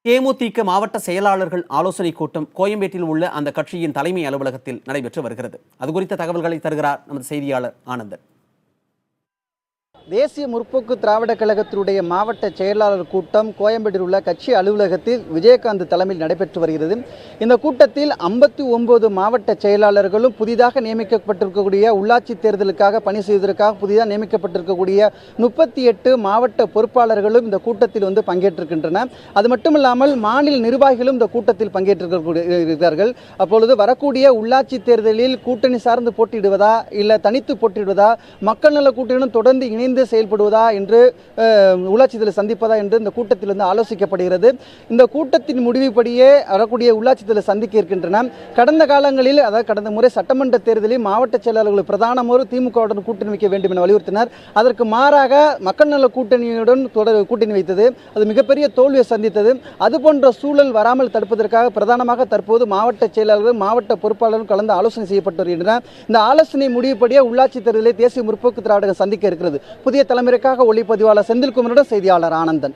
தேமுதிக மாவட்ட செயலாளர்கள் ஆலோசனைக் கூட்டம் கோயம்பேட்டில் உள்ள அந்த கட்சியின் தலைமை அலுவலகத்தில் நடைபெற்று வருகிறது. அது குறித்த தகவல்களை தருகிறார் நமது செய்தியாளர் ஆனந்தன். தேசிய முற்போக்கு திராவிட கழகத்தினுடைய மாவட்ட செயலாளர் கூட்டம் கோயம்பேட்டில் உள்ள கட்சி அலுவலகத்தில் விஜயகாந்த் தலைமையில் நடைபெற்று வருகிறது. இந்த கூட்டத்தில் 59 மாவட்ட செயலாளர்களும் புதிதாக நியமிக்கப்பட்டிருக்கக்கூடிய உள்ளாட்சி தேர்தலுக்காக பணி செய்வதற்காக புதிதாக நியமிக்கப்பட்டிருக்கக்கூடிய 38 மாவட்ட பொறுப்பாளர்களும் இந்த கூட்டத்தில் பங்கேற்றிருக்கின்றனர். அது மட்டுமில்லாமல் மாநில நிர்வாகிகளும் இந்த கூட்டத்தில் பங்கேற்றிருக்கிறார்கள். அப்பொழுது வரக்கூடிய உள்ளாட்சி தேர்தலில் கூட்டணி சார்ந்து போட்டியிடுவதா இல்லை தனித்து போட்டியிடுவதா, மக்கள் நல கூட்டணியுடன் தொடர்ந்து இணைந்து செயல்படுவதா என்று உள்ளாட்சி தேர்தலை சந்திப்பதா என்று இந்த கூட்டத்தில் ஆலோசிக்கப்படுகிறது. இந்த கூட்டத்தின் முடிவுப்படியே வரக்கூடிய உள்ளாட்சி தேர்தலை சந்திக்க இருக்கின்றன. கடந்த காலங்களில், அதாவது கடந்த முறை சட்டமன்ற தேர்தலில் மாவட்ட செயலாளர்கள் பிரதானமாக திமுகவுடன் கூட்டணி வைக்க வேண்டும் என வலியுறுத்தினர். அதற்கு மாறாக மக்கள் நல கூட்டணியுடன் கூட்டணி வைத்தது. அது மிகப்பெரிய தோல்வியை சந்தித்தது. அதுபோன்ற சூழல் வராமல் தடுப்பதற்காக பிரதானமாக தற்போது மாவட்ட செயலாளர்கள் மாவட்ட பொறுப்பாளர்கள் கலந்து ஆலோசனை செய்யப்பட்டு வருகின்றனர். இந்த ஆலோசனை முடிவுப்படியே உள்ளாட்சி தேர்தலை தேசிய முற்போக்கு திராவிட சந்திக்க இருக்கிறது. புதிய தலைமுறைக்காக ஒளிப்பதிவாளர் செந்தில்குமரியுடன் செய்தியாளர் ஆனந்தன்.